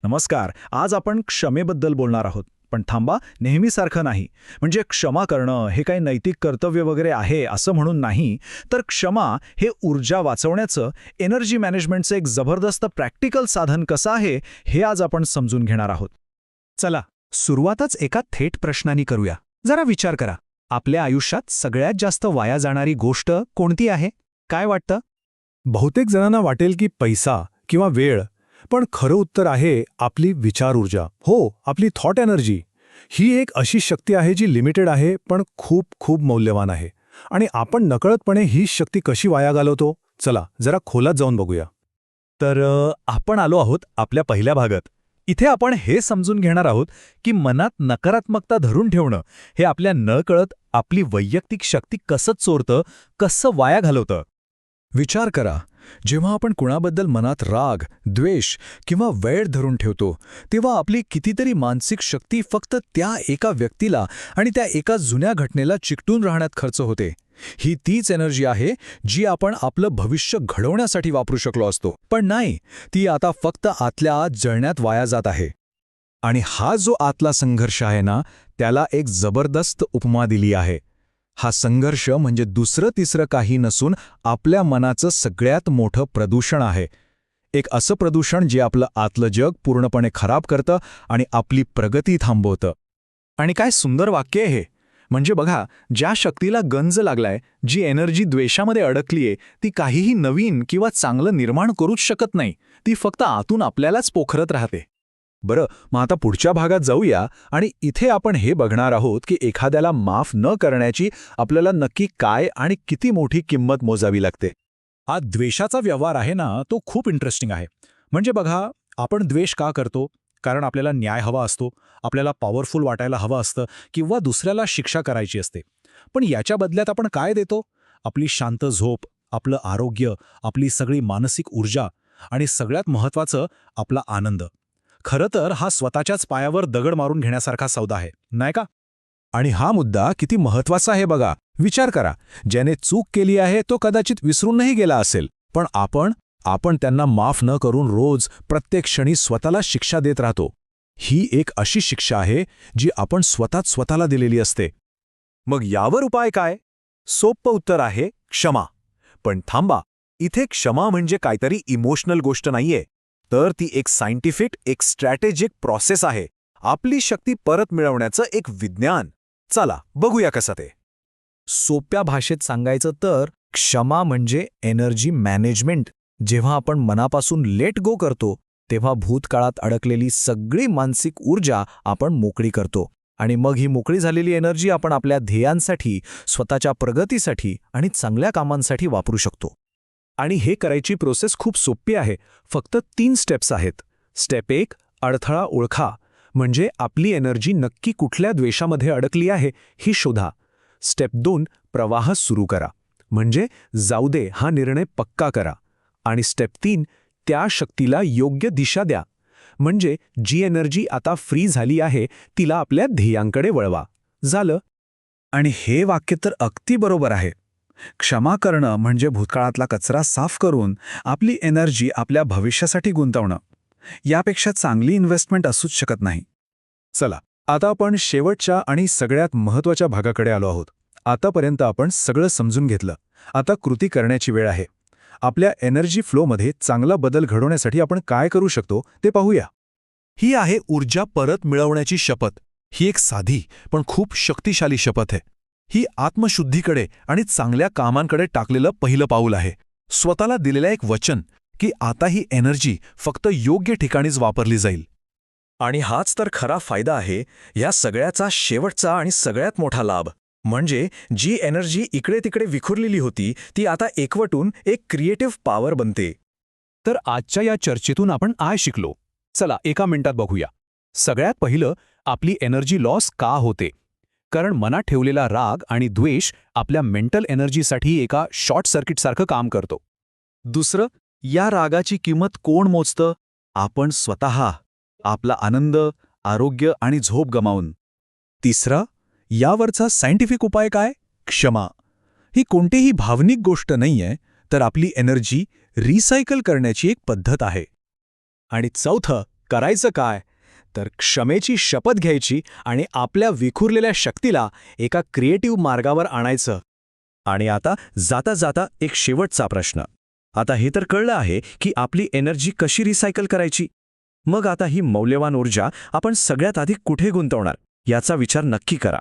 नमस्कार. आज आपण क्षमेबद्दल बोलणार आहोत. पण थांबा, नेहमीसारखं नाही. म्हणजे क्षमा करणं हे काही नैतिक कर्तव्य वगैरे आहे असं म्हणून नाही, तर क्षमा हे ऊर्जा वाचवण्याचं, एनर्जी मॅनेजमेंटचं एक जबरदस्त प्रॅक्टिकल साधन कसं आहे, हे आज आपण समजून घेणार आहोत. चला, सुरुवातच एका थेट प्रश्नाने करूया. जरा विचार करा, आपल्या आयुष्यात सगळ्यात जास्त वाया जाणारी गोष्ट कोणती आहे? काय वाटतं? बहुतेक जणांना वाटेल की पैसा किंवा वेळ, पण खरं उत्तर आहे आपली विचार ऊर्जा. हो, आपली थॉट एनर्जी. ही एक अशी शक्ती आहे जी लिमिटेड आहे पण खूप खूप मौल्यवान आहे. आणि आपण नकळतपणे ही शक्ती कशी वाया घालवतो? चला जरा खोलात जाऊन बघूया. तर आपण आलो आहोत आपल्या पहिल्या भागात. इथे आपण हे समजून घेणार आहोत की मनात नकारात्मकता धरून ठेवणं हे आपल्या नकळत आपली वैयक्तिक शक्ती कसं चोरतं, कसं वाया घालवतं. विचार करा, जेव्हा आपण कुणाबद्दल मनात राग, द्वेष किंवा वैर धरून ठेवतो, तेव्हा आपली कितीतरी मानसिक शक्ती फक्त त्या एका व्यक्तीला आणि त्या एका जुन्या घटनेला चिकटून राहण्यात खर्च होते. ही तीच एनर्जी आहे जी आपण आपलं भविष्य घडवण्यासाठी वापरू शकलो असतो. पण नाही, ती आता फक्त आतल्या आत जळण्यात वाया जात आहे. आणि हा जो आतला संघर्ष आहे ना, त्याला एक जबरदस्त उपमा दिली आहे. हा संघर्ष म्हणजे दुसरं तिसरं काही नसून आपल्या मनाचं सगळ्यात मोठं प्रदूषण आहे. एक असं प्रदूषण जे आपलं आतलं जग पूर्णपणे खराब करतं आणि आपली प्रगती थांबवतं. आणि काय सुंदर वाक्य आहे हे. म्हणजे बघा, ज्या शक्तीला गंज लागलाय, जी एनर्जी द्वेषामध्ये अडकलीये, ती काहीही नवीन किंवा चांगलं निर्माण करूच शकत नाही. ती फक्त आतून आपल्यालाच पोखरत राहते. बरं, मग आता पुढच्या भागात जाऊया आणि इथे आपण हे बघणार आहोत की एखाद्याला माफ न करण्याची आपल्याला नक्की काय आणि किती मोठी किंमत मोजावी लागते. हा द्वेषाचा व्यवहार आहे ना, तो खूप इंटरेस्टिंग आहे. म्हणजे बघा, आपण द्वेष का करतो? कारण आपल्याला न्याय हवा असतो, आपल्याला पॉवरफुल वाटायला हवं असतं किंवा दुसऱ्याला शिक्षा करायची असते. पण याच्या बदल्यात आपण काय देतो? आपली शांत झोप, आपलं आरोग्य, आपली सगळी मानसिक ऊर्जा आणि सगळ्यात महत्त्वाचं आपला आनंद. खरं तर हा स्वतःच्याच पायावर दगड मारून घेण्यासारखा सौदा आहे, नाही का? आणि हा मुद्दा किती महत्वाचा आहे बघा. विचार करा, ज्याने चूक केली आहे तो कदाचित विसरूनही गेला असेल, पण आपण त्यांना माफ न करून रोज प्रत्येक क्षणी स्वतःला शिक्षा देत राहतो. ही एक अशी शिक्षा आहे जी आपण स्वतःला दिलेली असते. मग यावर उपाय काय? सोपं उत्तर आहे क्षमा. पण थांबा, इथे क्षमा म्हणजे काहीतरी इमोशनल गोष्ट नाहीये, तर ती एक सायंटिफिक, एक स्ट्रॅटेजिक प्रोसेस आहे. आपली शक्ती परत मिळवण्याचं एक विज्ञान. चला बघूया कसं ते. सोप्या भाषेत सांगायचं तर क्षमा म्हणजे एनर्जी मॅनेजमेंट. जेव्हा आपण मनापासून लेट गो करतो, तेव्हा भूतकाळात अडकलेली सगळी मानसिक ऊर्जा आपण मोकळी करतो. आणि मग ही मोकळी झालेली एनर्जी आपण आपल्या ध्येयांसाठी, स्वतःच्या प्रगतीसाठी आणि चांगल्या कामांसाठी वापरू शकतो. आणि हे करायची प्रोसेस खूप सोपी आहे. फक्त 3 स्टेप्स आहेत. स्टेप 1, अडथळा ओळखा. म्हणजे आपली एनर्जी नक्की कुठल्या द्वेषामध्ये अडकली आहे ही शोधा. स्टेप 2, प्रवाह सुरू करा. म्हणजे जाऊ दे हा निर्णय पक्का करा. आणि स्टेप 3, त्या शक्तीला योग्य दिशा द्या. म्हणजे जी एनर्जी आता फ्री झाली आहे तिला आपल्या ध्येयांकडे वळवा. झालं. आणि हे वाक्य तर अगदी बरोबर आहे. क्षमा करणं म्हणजे भूतकाळातला कचरा साफ करून आपली एनर्जी आपल्या भविष्यासाठी गुंतवणं. यापेक्षा चांगली इन्व्हेस्टमेंट असूच शकत नाही. चला, आता आपण शेवटच्या आणि सगळ्यात महत्त्वाच्या भागाकडे आलो आहोत. आतापर्यंत आपण सगळं समजून घेतलं. आता कृती करण्याची वेळ आहे. आपल्या एनर्जी फ्लोमध्ये चांगला बदल घडवण्यासाठी आपण काय करू शकतो ते पाहूया. ही आहे ऊर्जा परत मिळवण्याची शपथ. ही एक साधी पण खूप शक्तिशाली शपथ आहे. ही आत्मशुद्धीकडे आणि चांगल्या कामांकडे टाकलेलं पहिलं पाऊल आहे. स्वतःला दिलेलं एक वचन की आता ही एनर्जी फक्त योग्य ठिकाणीच वापरली जाईल. आणि हाच तर खरा फायदा आहे या सगळ्याचा शेवटचा आणि सगळ्यात मोठा लाभ. म्हणजे जी एनर्जी इकडे तिकडे विखुरलेली होती ती आता एकवटून एक क्रिएटिव्ह पॉवर बनते. तर आजच्या या चर्चेतून आपण काय शिकलो? चला एका मिनिटात बघूया. सगळ्यात पहिलं, आपली एनर्जी लॉस का होते? कारण मनात ठेवलेला राग आणि द्वेष आपल्या मेंटल एनर्जीसाठी एका शॉर्ट सर्किटसारखं काम करतो. दुसरं, या रागाची किंमत कोण मोजतं? आपण स्वतः. आपला आनंद, आरोग्य आणि झोप गमावून. तिसरं, यावरचा सायंटिफिक उपाय काय? क्षमा. ही कोणतीही भावनिक गोष्ट नाहीये, तर आपली एनर्जी रिसायकल करण्याची एक पद्धत आहे. आणि चौथं, करायचं काय तर क्षमेची शपथ घ्यायची आणि आपल्या विखुरलेल्या शक्तीला एका क्रिएटिव्ह मार्गावर आणायचं. आणि आता जाता जाता एक शेवटचा प्रश्न. आता हे तर कळलं आहे की आपली एनर्जी कशी रिसायकल करायची. मग आता ही मौल्यवान ऊर्जा आपण सगळ्यात आधी कुठे गुंतवणार याचा विचार नक्की करा.